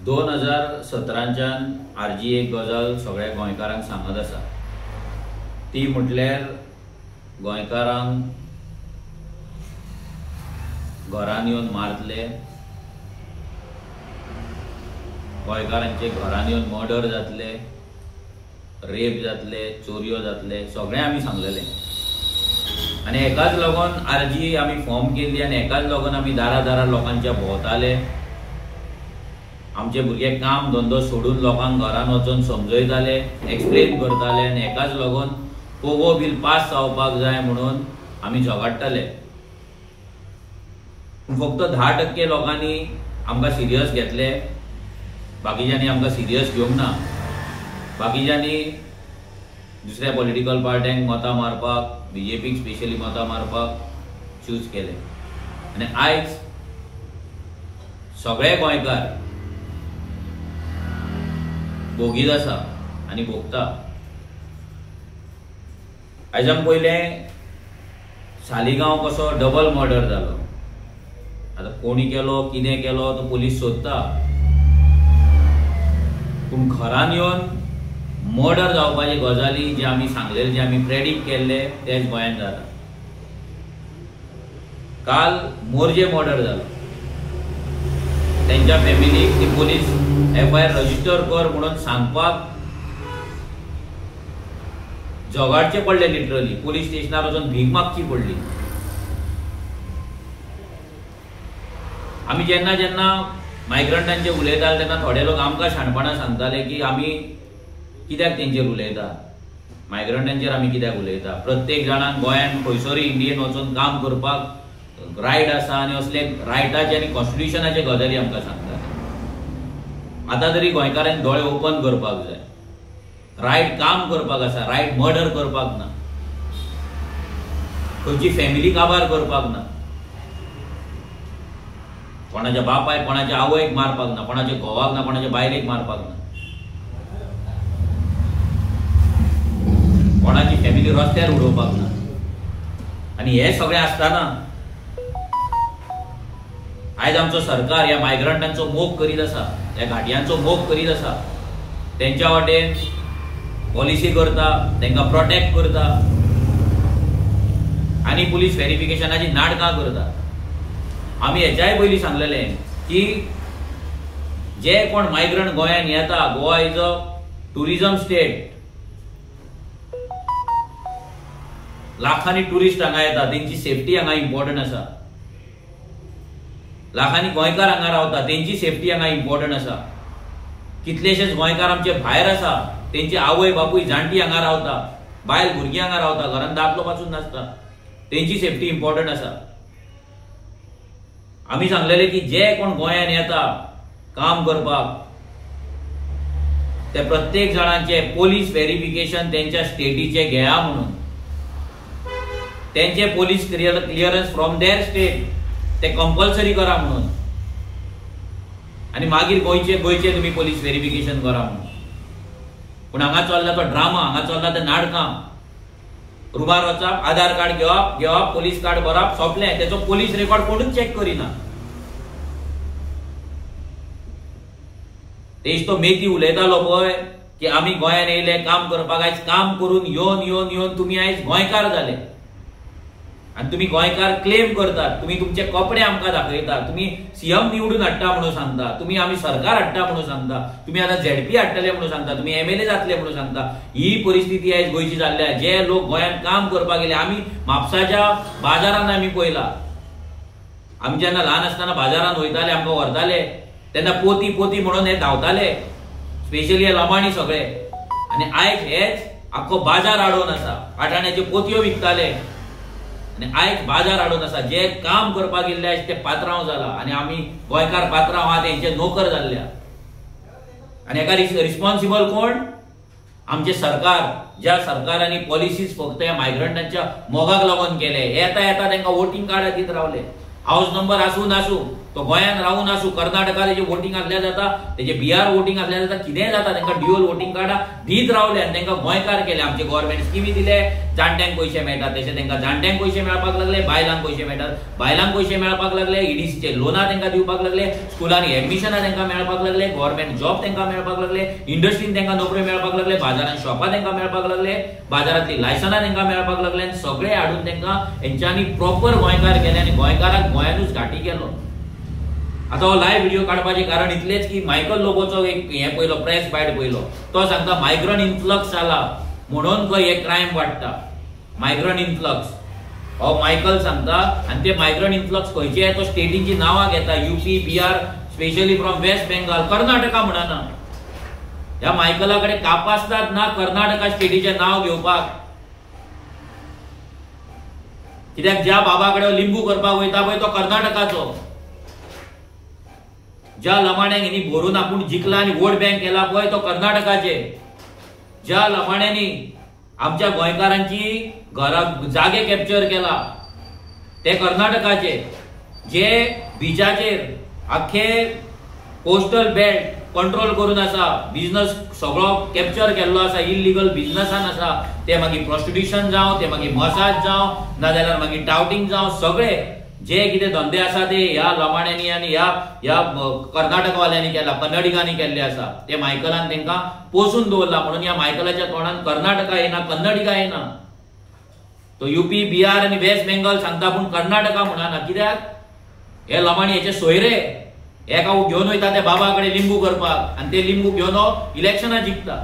2017च्यान RG एक गजाल सगळ्या गोंयकारांक सांगत आसा ती म्हटल्यार गोंयकारांक घरान येवन मारतले, गोंयकारांचे घरान येवन मर्डर जातले, रेप जातले, चोरयो जातले, सगळें आमी सांगलेले। आनी हेकाच लागून आरजी आमी फॉर्म केल्ली आनी हेकाच लागून आमी दारा लोकांच्या भोंवताले। आमचे भुरगे काम धंदो सोडून लोकांक घरान वचून समजयताले, एक्सप्लेन करताले आनी हेकाच लागून पोगो बिल पास जावपाक जाय म्हणून आमी झगडटाले। फक्त 10% लोकांनी आमकां सिरियस घेतले, बाकीच्यांनी आमकां सिरियस घेवंक ना। बाकीच्यांनी दुसऱ्या पॉलिटिकल पार्ट्यांक मतां मारपाक, बीजेपीक स्पेशली मतां मारपाक चूज केले। आनी आयज सगळे गोंयकार भोगीत आसा आनी भोगता। आयजान पयलें सालिगांव कसो डबल मर्डर जालो। आतां कोणी केलो, कितें केलो तो पुलीस सोदता, पूण घरान येवन मर्डर जावपाचे गजाली जे आमी सांगलेले, जे आमी प्रेडिक्ट केल्ले तेच गोंयांत जाता। काल मोरजे मर्डर जालो, तेंच्या फॅमिलीक ती पुलीस FIR रजिस्टर कर म्हणून सांगपाक झगडचे पडले। लिटरली पुलीस स्टेशनार वचून भीक मागची पडली। आमी जेन्ना जेन्ना मायग्रंटांचे उलयताले तेन्ना थोडे लोक आमकां शाणपणां सांगताले की आमी कित्याक तेंचेर उलयता, मायग्रंटांचेर आमी कित्याक उलयता। प्रत्येक जाणांक गोंयान खंयसरूय इंडियेन वचून काम करपाक रायट आसा आनी असले रायटाचे आनी कॉन्स्टिट्युशनाचे गजाली आमकां सांगता। आतां तरी गोंयकारांनी दोळे ओपन करपाक जाय। रायट काम करपाक आसा, रायट मर्डर करपाक ना, खंयची फॅमिली काबार करपाक ना, कोणाच्या बापायक कोणाच्या आवयक मारपाक ना, कोणाच्या घोवाक ना, कोणाच्या बायलेक मारपाक ना, कोणाची फॅमिली रस्त्यार उडोवपाक ना। आनी हे सगळें आसतना आयज आमचो सरकार ह्या मायग्रंटांचो मोग करीत आसा, ह्या घाटयांचो मोग करीत आसा। तेंच्या वाटेन पॉलिसी करता, तांकां प्रोटेक्ट करता आनी पुलीस व्हेरिफिकेशनाची नाटकां करता। आमी हेच्याय पयलीं सांगलेलें की जे कोण मायग्रंट गोंयान येता, Goa is a tourism state, लाखांनी टुरिस्ट हांगा येता, तेंची सेफ्टी हांगा इम्पॉर्टंट आसा। लाखांनी गोंयकार हांगा रावता, तेंची सेफ्टी हांगा इम्पॉर्टंट आसा। कितलेशेच गोंयकार आमचे भायर आसा, तेंची आवय बापूय जाणटी हांगा रावता, बायल भुरगीं हांगा रावता, घरान दादलो पासून नासता, तेंची सेफ्टी इम्पॉर्टंट आसा। आमी सांगलेले की जे कोण गोंयान येता काम करपाक ते प्रत्येक जाणांचे पोलीस व्हेरिफिकेशन तेंच्या स्टेटीचे घेया म्हणून, तेंचे police clearance from their state ते कंपल्सरी करा म्हणून, आनी मागीर गोंयचे तुमी पोलीस व्हेरिफिकेशन करा म्हणून। पूण हांगा चल्ला तो ड्रामा, हांगा चल्ला ते नाटकां। रुमार वचप, आधार कार्ड घेवप, पोलीस कार्ड भरप, सोंपलें। तेचो पोलीस रेकॉर्ड कोणूच चेक करिना। तेच तो मेथी उलयतालो पळय की आमी गोंयान येयले काम करपाक, आयज काम करून येवन तुमी आयज गोंयकार जाले आनी तुमी गोंयकार क्लेम करतात। तुमी तुमचे कपडे आमकां दाखयता, तुमी CM निवडून हाडटा म्हणून सांगता, तुमी आमी सरकार हाडटा म्हणून सांगता, तुमी आतां ZP हाडटले म्हणून सांगता, तुमी MLA जातले म्हणून सांगता। ही परिस्थिती आयज गोंयची जाल्ली आहे। जे लोक गोंयान काम करपाक गेले, आमी म्हापसाच्या बाजारान आमी पळयला, आमी जेन्ना ल्हान आसतना बाजारान वयताले, आमकां व्हरताले तेन्ना पोती म्हणून हे धांवताले, स्पेशली हे लमाणी सगळे। आनी आयज हेच आख्खो बाजार आडोवन आसा, आठाण्याच्यो पोतयो विकताले आनी आयज बाजार हाडून आसा। जे काम करपाक गेल्ले आयज ते पात्रांव जाला आनी आमी गोंयकार पात्रांव आहा तेंचे नोकर जाल्ल्या। आनी हेका रिस्पॉन्सिबल कोण? आमचे सरकार, ज्या सरकारांनी पॉलिसीज फक्त ह्या मायग्रंटांच्या मोगाक लागून केले। येता तांकां वोटिंग कार्ड दीत रावले, हाऊस नंबर आसूं नासूं तो गोंयान रावून आसूं, कर्नाटका तेजे वोटिंग आसल्या जाता, तेजे बिहार वोटिंग आसल्या जाता, कितेंय जाता, तांकां ड्युअल वोटिंग कार्डा दीत रावले आनी तांकां गोंयकार केले. आमचे गव्हर्नमेंट स्किमी दिले, जाणट्यांक पयशे मेळटात तशे तांकां जाणट्यांक पयशे मेळपाक लागले, बायलांक पयशे मेळटात, बायलांक पयशे मेळपाक लागले, ईडीसीचे लोनां तांकां दिवपाक लागले, स्कुलांनी एडमिशनां तांकां मेळपाक लागले, गव्हर्नमेंट जॉब तांकां मेळपाक लागले, इंडस्ट्रीन तांकां नोकऱ्यो मेळपाक लागले, बाजारांत शॉपां तांकां मेळपाक लागले, बाजारांतली लायसनां तांकां मेळपाक लागले आनी सगळे हाडून तांकां हेंच्यांनी प्रॉपर गोंयकार केले आनी गोंयकाराक गोंयानूच घाटी केलो. आता हो लायव्ह व्हिडिओ काडपाचें कारण इतलेंच की मायकल लोबोचो एक हे पयलो प्रेस बायट पयलो, तो सांगता मायग्रंट इन्फ्लक्स जाला म्हणून खंय हे क्रायम वाडटा. मायग्रंट इन्फ्लक्स हो मायकल सांगता आनी ते मायग्रंट इन्फ्लक्स खंयचे तो स्टेटींची नांवां घेता, UP, Bihar, specially from West Bengal, Karnataka म्हणना. ह्या मायकला कडेन कापासतात ना कर्नाटका स्टेटीचें नांव घेवपाक. कित्याक ज्या बाबा कडेन लिंबू करपाक वयता पळय तो कर्नाटकाचो. ज्या लमाण्यांक हेणी भरून आपूण जिखला आनी वोट बँक केला पळय तो कर्नाटकाचे. ज्या लमाण्यांनी आमच्या गोंयकारांची घरां जागे कॅप्चर केला ते कर्नाटकाचे. जे बिचाचेर आख्खे कोस्टल बेल्ट कंट्रोल करून आसा, बिझनस सगळो कॅप्चर केल्लो आसा, इल्लीगल बिझनसान आसा, ते मागीर प्रॉस्टिट्यूशन जावं, ते मागीर मसाज जावं, नाजाल्यार मागीर टाउटिंग जावं, सगळे जे कितें धंदे आसा ते ह्या लमाण्यांनी आनी ह्या कर्नाटकवाल्यांनी केला, कन्नडिगांनी केल्ले आसा. ते मायकलान तांकां पोसून दवरला म्हणून ह्या मायकलाच्या तोंडान कर्नाटका येना, कन्नडिगा येना. तो यूपी, बिहार आनी वेस्ट बेंगॉल सांगता पूण कर्नाटका म्हणना. कित्याक हे लमाणी हेचे सोयरे एका घेवन वयता त्या बाबा कडेन लिंबू करपाक आनी ते लिंबू घेवन इलेक्शनां जिखता.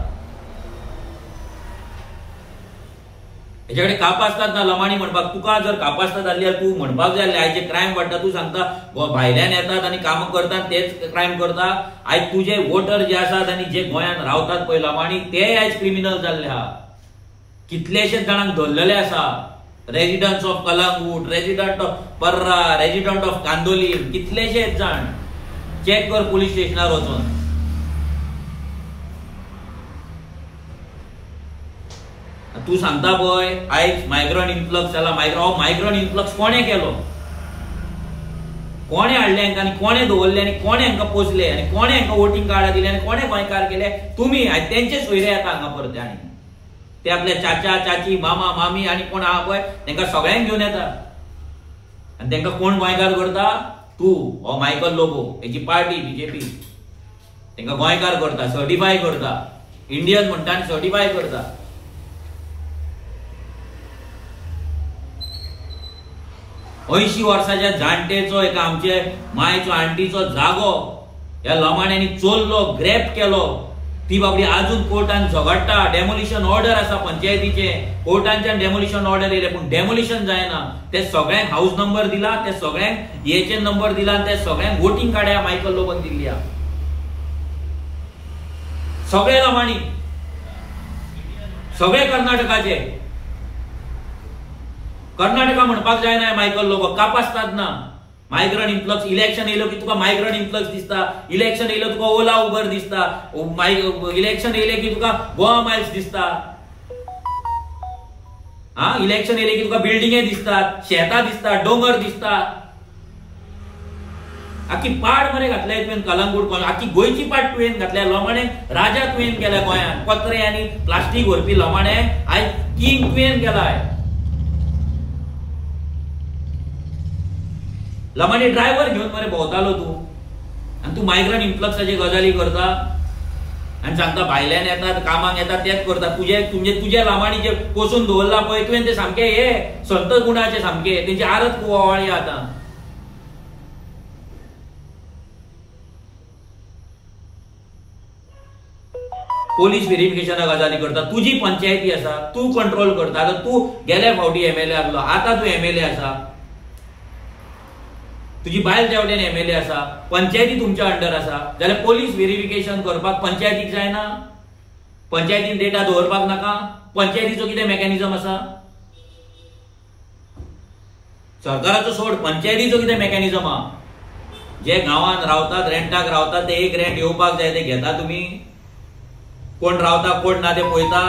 हेचे कडेन कापासतात ना लमाणी म्हणपाक. तुका जर कापासतात जाल्यार तूं म्हणपाक जाय आयज जे क्रायम वाडटा तूं सांगता भायल्यान येतात आनी कामां करतात तेच क्रायम करता. आयज तुजे वोटर जे आसात आनी जे गोंयान रावतात पळय लमाणी ते आयज क्रिमिनल जाल्ले आहा. कितलेशेच जाणांक धरलेले आसा. रेजिडंट्स ऑफ कलंगूट, रेजिडंट ऑफ पर्रा, रेजिडंट ऑफ कांदोलीम, कितलेशेच जाण. चेक कर पुलीस स्टेशनार वचून. तू सांगता पळय आयज मायग्रंट इन्फ्लक्स जाला. मायग्रंट इन्फ्लक्स कोणे केलो, कोणे हाडले हांकां आनी कोणे दवरले आनी कोणे हांकां पोसले आनी कोणे हांकां वोटिंग कार्डां दिले आनी कोणे गोंयकार केले. तुमी आयज तेंचे सोयरे येता हांगा परते आनी ते आपले चाचा, चाची, मामा, मामी आनी कोण आहा पळय तांकां सगळ्यांक घेवन येता आनी तांकां कोण गोंयकार करता. तू हो मायकल लोबो, हेची पार्टी बीजेपी तांकां गोंयकार करता, सर्टिफाय करता, इंडियन म्हणटा आनी सर्टिफाय करता. 80 वर्साच्या जाणटेचो एका आमचे मायचो आंटीचो जागो ह्या लमाण्यांनी चोरलो, ग्रॅब केलो. ती बाबडी अजून कोर्टान झगडटा. डेमोलिशन ऑर्डर आसा पंचायतीचे, कोर्टांच्यान डेमोलिशन ऑर्डर येयले पूण डेमोलिशन जायना. ते सगळ्यांक हाऊस नंबर दिला, ते सगळ्यांक हेचे नंबर दिला आनी ते सगळ्यांक वोटिंग कार्ड्या मायकल लोबन दिल्ली. सगळे लमाणी, सगळे कर्नाटकाचे. कर्नाटका म्हणपाक जायना मायकल लोबो. कापासतात ना. Migrant influx. इलेक्शन येयलो की तुका मायग्रंट इन्फ्लक्स दिसता. इलेक्शन येयलो तुका ओला उबर दिसता. इलेक्शन येयले की तुका गोवा मायल्स दिसता. इलेक्शन येयले की तुका बिल्डिंगे दिसतात, शेतां दिसतात, डोंगर दिसतात. आखी पाड मरे घातल्या तुवें कलंगूट. आखी गोंयची पाड तुवें घातल्या. लमाणे राजा तुवें केल्या गोंयान. पत्रे आनी प्लास्टीक व्हरपी लमाणे आयज किंग तुवें केलाय. लमाणी ड्रायव्हर घेऊन मरे भोंवतालो तू आनी तू मायग्रंट इन्फ्लक्साचे गजाली करता आनी सांगता भायल्यान येतात, कामाक येतात तेच करता. तुझे लमाणी जे पोसून दवरला पळय तुवें ते सामके हे संत गुणाचे सामके. तेंची आरत ओवाळी आतां. पोलीस व्हेरिफिकेशना गजाली करता. तुजी पंचायती आसा, तू कंट्रोल करता. आतां तू गेल्या फावटी एमएलए आसलो, आतां तू एमएलए आसा. तुझी बायल तेवटेन एमएलए आसा, पंचायती तुमच्या अंडर आसा जाल्यार पोलीस व्हेरिफिकेशन करपाक पंचायतीक जायना. पंचायतीन डेटा दवरपाक नाका. पंचायतीचो कितें मेकॅनिझम आसा. सरकाराचो सोड, पंचायतीचो कितें मेकॅनिझम आहा. जे गांवांत रावतात, रेंटाक रावतात, ते एक रेंट येवपाक जाय ते घेता तुमी. कोण रावता कोण ना ते पळयता.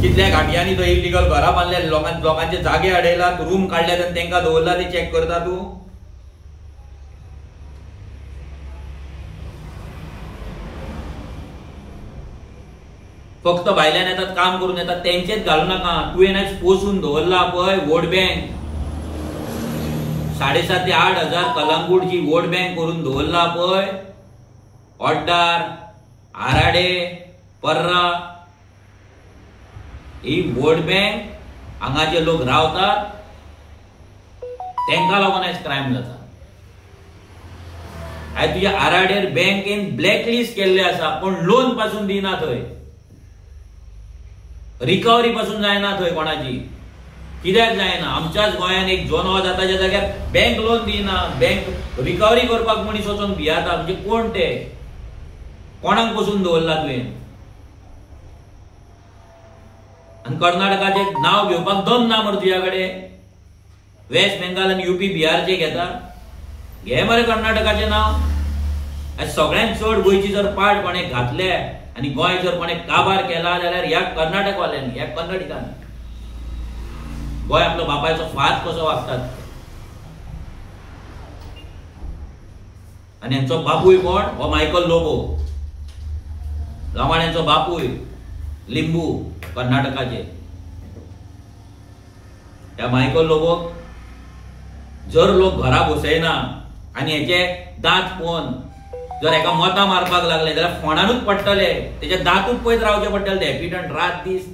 कितल्या घाटयांनी तो इलिगल घरां बांदल्या, लोकांचे जागे अडयलात, रूम काडल्यात आनी तांकां दवरला ते चॅक करता तू. फक्त भायल्यान येतात काम करून येतात त्यांचेच घालू नका. तुवें पोसून दवरला पळय वोट बँक 7,500 ते 8,000 कलंगूटची वोट बँक करून दवरला पळय. ओड्डार, आराडे, पर्रा ही वोट बँक हांगाचे लोक रावतात तांकां लागून आयज क्रायम जाता. आयज तुज्या आराडेर बँकेन ब्लॅकलिस्ट केल्ले आसा पण लोन पासून दिना थंय, रिकवरी पासून जायना थंय कोणाची. कित्याक जायना? आमच्याच गोंयान एक जोनो जाताच्या जाग्यार बँक लोन दिना, बँक रिकवरी करपाक मनीस वचून भियाता. म्हणजे कोण ते? कोणाक पसून दवरला तुवें? आनी कर्नाटकाचे नाव घेवपाक दम ना मरे तुज्या कडेन? वेस्ट बेंगाल आनी UP बिहारचे घेता, घे मरे कर्नाटकाचे नाव. सगळ्यांत चड गोंयची जर पाड कोणें घातले आनी गोंय जर कोणें काबार केला जाल्यार ह्या कर्नाटकवाल्यांनी, ह्या कन्नडिकांनी. गोंय आपलो बापायचो फात कसो वागतात. आनी हांचो बापूय कोण? हो मायकल लोबो, गांवाड्यांचो बापूय लिंबू कर्नाटकाचे. ह्या मायकल लोबोक जर लोक घरा बसयना आनी हेचे दांत पळोवन जर एका मोता मारपाक लागले जाल्यार फोंडानूच पडटले, तेजे दांतूच पयत रावचे पडटले ते हॅपिटंट रात दीस.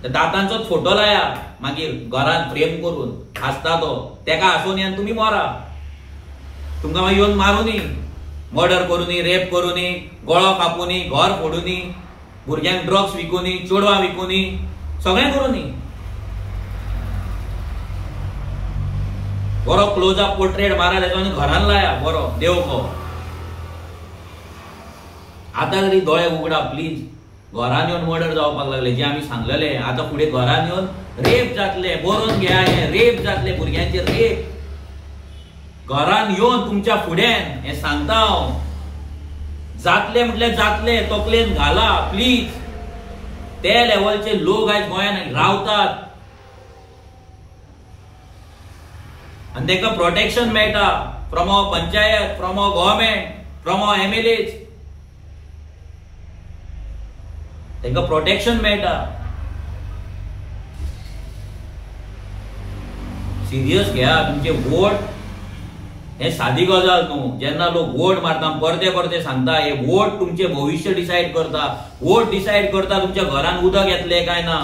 दांतांचोच फोटो लाया मागीर घरांत फ्रेम करून हासता तो, तेका हांसोवन आनी तुमी मरा. तुमकां मागीर येवन मारूनी, मर्डर करूनी, रेप करूनी, गळो कापूनी, घर फोडूनी, भुरग्यांक ड्रग्स विकूनी, चोडवां विकूनी, सगळें करूनी. बरो क्लोजअप पोर्ट्रेट मारा तेजो आनी घरान लाया बरो देवको. आतां तरी दोळे उगडा प्लीज. घरान येवन मर्डर जावपाक लागले जे आमी सांगलेले, आतां फुडें घरान येवन रेप जातले. बरोवन घ्या, हे रेप जातले, भुरग्यांचे रेप घरान येवन तुमच्या फुड्यान. हे सांगता हांव. जातले म्हटल्यार जातले, तकलेन घाला प्लीज. ते लेवलचे लोक आयज गोंयान रावतात आनी तांकां प्रोटेक्शन मेळटा from our panchayat, from our government, from our MLAs. तांकां प्रोटेक्शन मेळटा. सिरियस घ्या तुमचे वोट. हे सादी गजाल न्हू. जेन्ना लोक वोट मारता परते परते सांगता हे वोट तुमचे भविष्य डिसायड करता. वोट डिसायड करता तुमच्या घरान उदक येतले काय ना.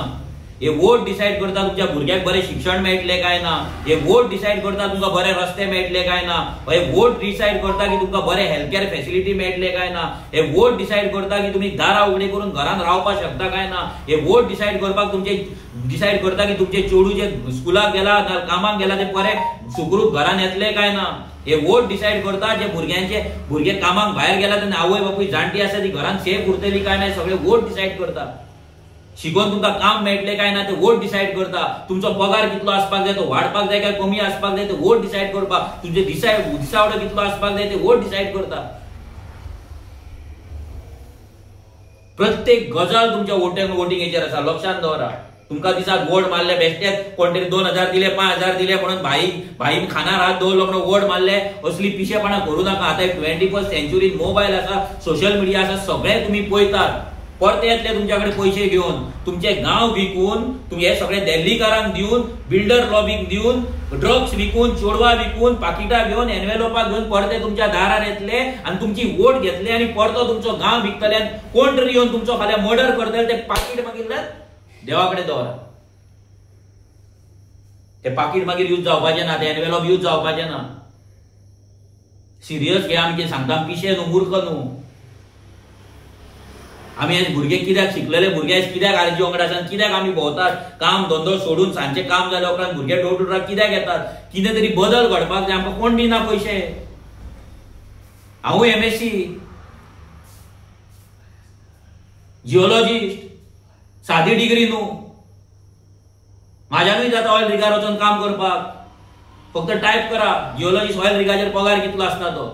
हे वोट डिसायड करता तुमच्या भुरग्याक बरें शिक्षण मेळटले काय ना. हे वोट डिसायड करता तुमकां बरे रस्ते मेळटले काय ना. हे वोट डिसायड करता की तुमकां बरे हेल्थ केअर फॅसिलिटी मेळटले काय ना. हे वोट डिसायड करता की तुमी दारां उगडी करून घरान रावपाक शकता काय ना. हे वोट डिसायड करपाक तुमचे डिसायड करता की तुमचे चेडू जे स्कुलाक गेला कामाक गेला ते बरे सुखरूप घरान येतले काय ना. हे वोट डिसायड करता जे भुरगे कामाक भायर गेला तेन्ना आवय बापूय जाणटी आसा ती घरान सेफ उरतली काय ना. सगळे वोट डिसायड करता. शिकून तुमकां काम मेळटले काय ना ते वोट डिसायड करता. तुमचो पगार कितलो आसपाक जाय तो वाडपाक जाय काय कमी आसपाक जाय ते वोट डिसायड करपाक. तुमचे दिसावडो कितलो आसपाक जाय ते वोट डिसायड करता. प्रत्येक गजाल तुमच्या वोटिंगेचेर आसा. लक्षात दवरा. तुमकां दिसाक वोट मारले बेश्टेच कोण तरी 2,000 दिले 5,000 दिले म्हणून भाई खानार हात दवरलो म्हणून वोट मारले असली पिशेपणां करूं नाका. आतां 21st सेंच्युरीन मोबायल आसा, सोशल मिडिया आसा, सगळे तुमी पळयतात. परते येतले तुमच्याकडे पैसे घेऊन, तुमचे गांव विकून, तुम्ही हे सगळे दिल्लीकारांक दिवन, बिल्डर लॉबीक दिवन, ड्रग्स विकून, चोडवा विकून, पाकिटां घेवन, एनवेलोपाक घेवन परते तुमच्या दारार येतले आणि तुमची वोट घेतले आणि परतो तुमचो गांव विकतले. कोण तरी येवन तुमचो फाल्यां मर्डर करतले. ते पाकिट मागीर देवाकडे दवरा. ते पाकिट मागीर यूज जावपाचें ना, ते एनवेलोप यूज जावपाचें ना. सिरियस घ्या. आमी सांगता पिशे न्हू, मूर्ख न्हू. आमी हे भुरगे कित्याक शिकलेले भुरगे कित्याक आरजी वांगडा आसात, कित्याक आमी भोंवतात, काम धंदो सोडून सांजचे काम जाले उपरांत भुरगे डोर टू डोर कित्याक येतात. कितें तरी बदल घडपाक जाय. आमकां कोण दिना पयशे. हांवूय MSc जिओलॉजिस्ट, सादी डिग्री न्हू. म्हाज्यानूय जाता ऑयल रिगार वचून काम करपाक. फक्त टायप करा जिओलॉजिस्ट ऑयल रिगाचेर पगार कितलो आसता तो.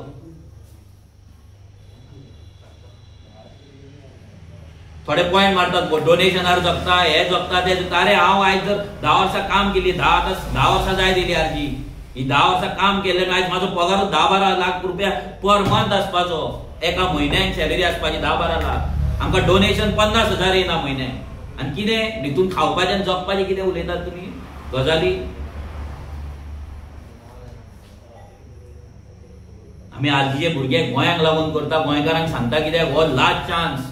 थोडे पॉइंट मारतात डोनेशनार जगता, हे जगता ते. अरे हांव आयज जर 10 वर्सां काम केली, 10 वर्सां जाय दिली आरजी, ही 10 वर्सां काम केले आयज म्हाजो पगार 10-12 लाख रुपया पर मंथ आसपाचो. एका म्हयन्याक सॅलरी आसपाची 10-12 लाख. आमकां डोनेशन 50,000 येना म्हयन्याक आनी कितें भितून खावपाचें आनी जगपाचें कितें उलयतात तुमी गजाली. आमी आजचे भुरगे गोंयांक लागून करता, गोंयकारांक सांगता कित्याक हो लास्ट चान्स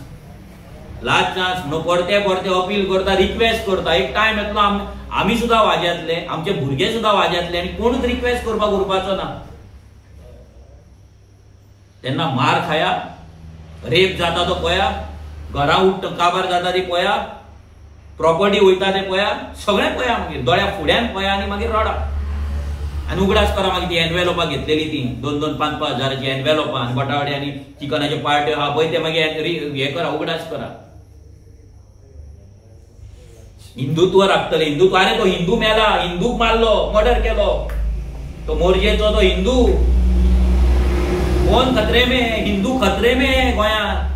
म्हणून परते परते अपील करता, रिक्वेस्ट करता. एक टायम येतलो आमी सुद्दां वाजेतले, आमचे भुरगे सुद्दां वाजेतले आनी कोणूच रिक्वेस्ट करपाक उरपाचो ना. तेन्ना मार खाया, रेप जाता तो पळया, घरा उठ्ठ काबार जाता ती पळया, प्रॉपर्टी वयता ते पळया, सगळें पळया, मागीर दोळ्या फुड्यान पळया आनी मागीर रडा आनी उगडास करा. मागीर ती एनवेलोपां घेतलेली ती 2-2, 5-5 हजाराची एनवेलोपां आनी बटावडे आनी चिकनाचे पार्ट्यो आहा पळय ते मागीर हे करा, उगडास करा. हिंदुत्व राखतले, हिंदुत्व. अरे तो हिंदू मेला, हिंदूक मारलो, मर्डर केलो, तो मोरजेचो तो हिंदू. कोण खतरे में? हिंदू खतरे में गोंयांत.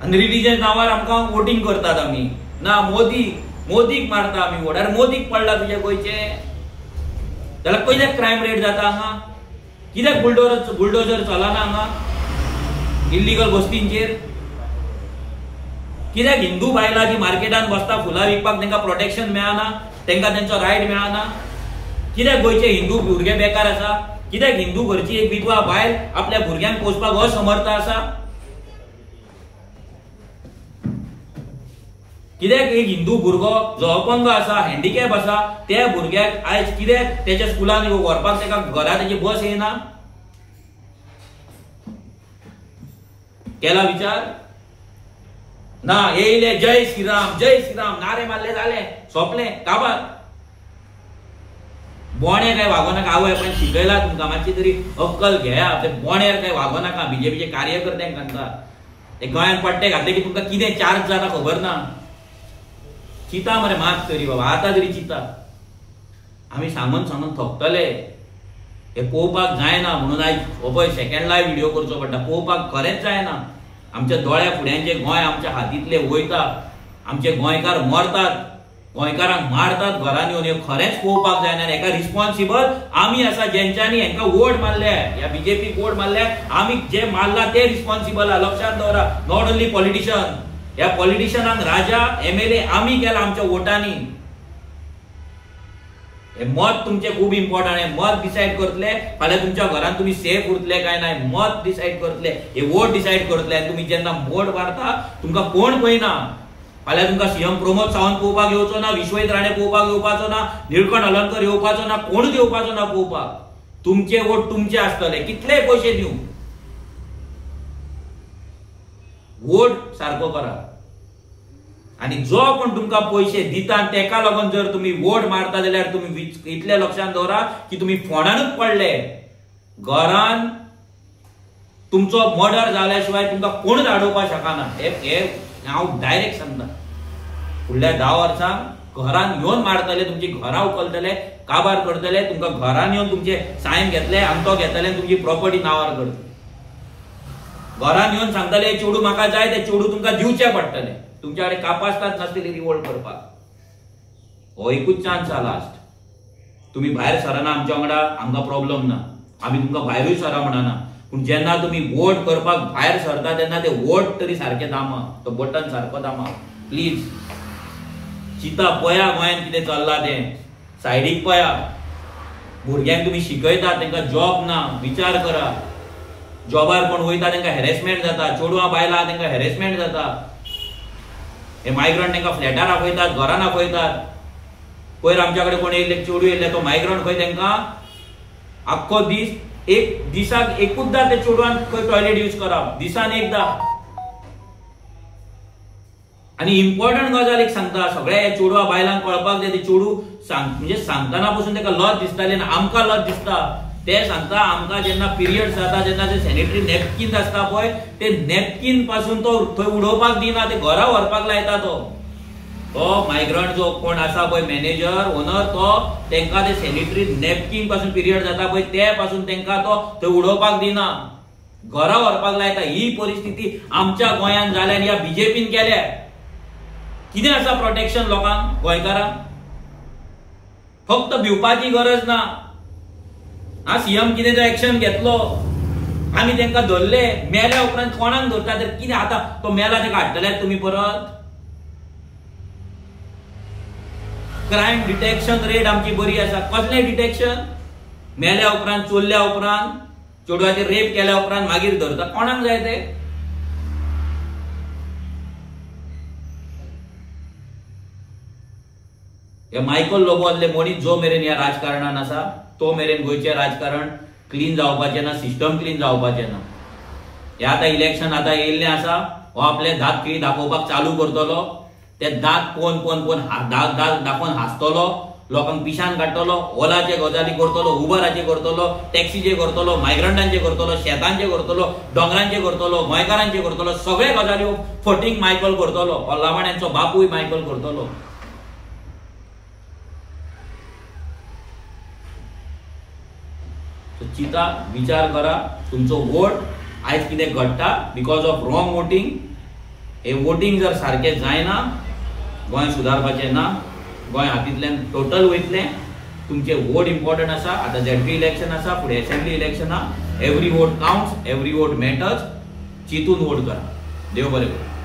आनी रिलीजन नांवार आमकां वोटिंग करतात आमी. ना मोदीक मारता आमी वोट. अरे मोदीक पडला तुजे गोंयचे जाल्यार पयलेच क्रायम रेट जाता हांगा. कित्याक बुलडोजर चलना हांगा इल्लीगल बस्तींचेर? कित्याक हिंदू बायलां जी मार्केटान बसता फुलां विकपाक तांकां प्रोटेक्शन मेळना, तांकां तेंचो रायट मेळना? कित्याक गोंयचे हिंदू भुरगे बेकार आसा? कित्याक हिंदू घरची एक विधवा बायल आपल्या भुरग्यांक पोसपाक असमर्थ आसा? कित्याक एक हिंदू भुरगो जो अपंग आसा, हँडिकॅप आसा, त्या भुरग्याक आयज कित्याक तेच्या स्कुलान व्हरपाक ताका घरा तेजी बस येना? केला विचार? ना, येयले जय श्रीराम नारे मारले जाले, सोंपलें, काबार. बोणे काय वागो नाका. आवय पण शिकयला तुमकां, मातशी तरी अक्कल घेया. ते बोण्यार काय वागो नाका. बीजेपीचे कार्यकर्त्यांक सांगता, ते गोंयांत पट्टे घातले की तुमकां कितें चार्ज जाता खबर ना. चिता मरे मात तरी बाबा, आतां तरी चिता. आमी सांगून थकतले. हे पळोवपाक जायना म्हणून आयज हो पळय सेकंड लायव्ह व्हिडिओ करचो पडटा. पळोवपाक खरेंच जायना. आमच्या दोळ्या फुड्यांचे गोंय आमच्या हातींतले वयता, आमचे गोंयकार मरतात, गोंयकारांक मारतात घरान येवन. हे खरेंच पळोवपाक जायना. हेका रिस्पॉन्सिबल आमी आसा, जेंच्यांनी हेंकां वोट मारल्या, ह्या बीजेपीक वोट मारल्या. आमी जे मारला ते रिस्पॉन्सिबल आहा, लक्षात दवरा. Not only politician. ह्या पॉलिटिशियनांक राजा एमएलए आमी केला आमच्या वोटांनी. हे मत तुमचे खूब इम्पॉर्टंट. हे मत डिसाइड करतले फाल्यां तुमच्या घरान तुमी सेफ उरतले काय नाही. मत डिसाइड करतले, हे वोट डिसाइड करतले. आनी तुमी जेन्ना वोट मारता तुमकां कोण पळयना. फाल्यां तुमकां सीएम प्रमोद सावंत पळोवपाक येवचो ना, विश्वजीत राणे पळोवपाक येवपाचो ना, निळकंठ हलर्णकर येवपाचो ना, कोणूच येवपाचो ना पळोवपाक. तुमचे वोट तुमचे आसतले, कितलेय पयशे दिवं. वोट सारको करा. आणि जो कोण तुमकां पैसे दिता तेका लागून जर तुम्ही वोट मारता जाल्यार तुम्ही इतले लक्षात दवरा की तुम्ही फोंडानूच पडले. घरान तुमचो मर्डर जाल्या शिवाय तुमकां कोणूच आडोवपाक शकना. हे हांव डायरेक्ट सांगता. फुडल्या 10 वर्सांक घरान येवन मारतले, तुमची घरां उखलतले, काबार करतले, तुमकां घरान येवन तुमचे सायन घेतले, अंतो घेतले, तुमची प्रॉपर्टी नावार करतले. घरान येवन सांगतले चेडू म्हाका जाय, ते चेडू तुमकां दिवचे पडटले. तुमच्याकडे कापासतात नासलेली रिवोल्ट करपाक. हो एकूच चान्स आहा लास्ट. तुम्ही भायर सरना आमच्या वांगडा, आमकां प्रॉब्लेम ना. आमी तुमकां भायरूय सरा म्हणना. पूण जेन्ना तुम्ही वोट करपाक भायर सरता तेन्ना ते वोट तरी सारखे दामा, तो बटन सारको दामा प्लीज. चिता पळया गोंयांत कितें चल्ला तें. सायडीक पळया. भुरग्यांक तुम्ही शिकयता तांकां जॉब ना, विचार करा. जॉबार कोण वयता तांकां हॅरेसमेंट जाता, चेडवां बायलां तांकां हॅरेसमेंट जाता. हे मायग्रंट तांकां फ्लॅटार आपयतात, घरान आपयतात. पयर आमच्याकडे कोण येयले, चेडू येयले, तो मायग्रंट खंय तांकां आख्खो दीस, एक दिसाक एकूचदा ते चेडवान खंय टॉयलेट यूज करप, दिसान एकदा. आणि इम्पॉर्टंट गजाल एक सांगता, सगळ्या चेडवा बायलांक कळपाक जाय. ते चेडू म्हणजे सांगतना पासून ताका लज दिसताले आनी आमकां लज दिसता. ते सांगता आमकां जेन्ना पिरियड्स जाता तेन्ना ते सॅनिटरी नॅपकिन आसता पळय, ते नॅपकिन पासून तो थंय उडोवपाक दिना, ते घरा व्हरपाक लायता. तो मायग्रंट जो कोण आसा पळय, मॅनेजर, ओनर, तो तांकां ते सॅनिटरी नॅपकिन पासून पिरियड जाता पळय ते पासून तांकां तो थंय उडोवपाक दिना, घरा व्हरपाक लायता. ही परिस्थिती आमच्या गोंयांत जाल्या आनी ह्या बीजेपीन केल्या. कितें आसा प्रोटेक्शन लोकांक, गोंयकारांक? फक्त भिवपाची गरज ना. हा सीएम कितें तो एक्शन घेतलो, आमी तांकां धरले, मेल्या उपरांत कोणाक धरता तर कितें आता तो मेला ताका हाडटल्यात तुमी परत? क्रायम डिटेक्शन रेट आमची बरी आसा. कसलें डिटेक्शन? मेल्या उपरांत, चोरल्या उपरांत, चेडवाचेर रेप केल्या उपरांत मागीर धरता. कोणाक जाय ते? हे मायकल लोबो आसले मनीस जो मेरेन ह्या राजकारणान आसा तो मेरेन गोंयचें राजकारण क्लीन जावपाचें ना, सिस्टम क्लीन जावपाचें ना. हे आतां इलेक्शन आतां येयल्लें आसा, हो आपले दात खिळी दाखोवपाक चालू करतलो. ते दात पोवन दात दाखोवन हांसतलो, लोकांक पिशान काडटलो, ओलाचे गजाली करतलो, उबराचे करतलो, टॅक्सीचे करतलो, मायग्रंटांचे करतलो, शेतांचे करतलो, दोंगरांचे करतलो, गोंयकारांचे करतलो, सगळे गजाली फटींग मायकल करतलो. लावाण्यांचो बापूय मायकल करतलो. चिता, विचार करा, तुमचो वोट आयज कितें घडटा बिकॉज ऑफ रॉंग वोटिंग. हे वोटिंग जर सारकें जायना, गोंय सुदारपाचें ना, गोंय हातींतल्यान टोटल वयतलें. तुमचे वोट इम्पॉर्टंट आसा. आतां झेडपी इलेक्शन आसा, फुडें असेंब्ली इलेक्शन आहा. Every vote counts, every vote matters. चिंतून वोट करा. देव बरें करूं.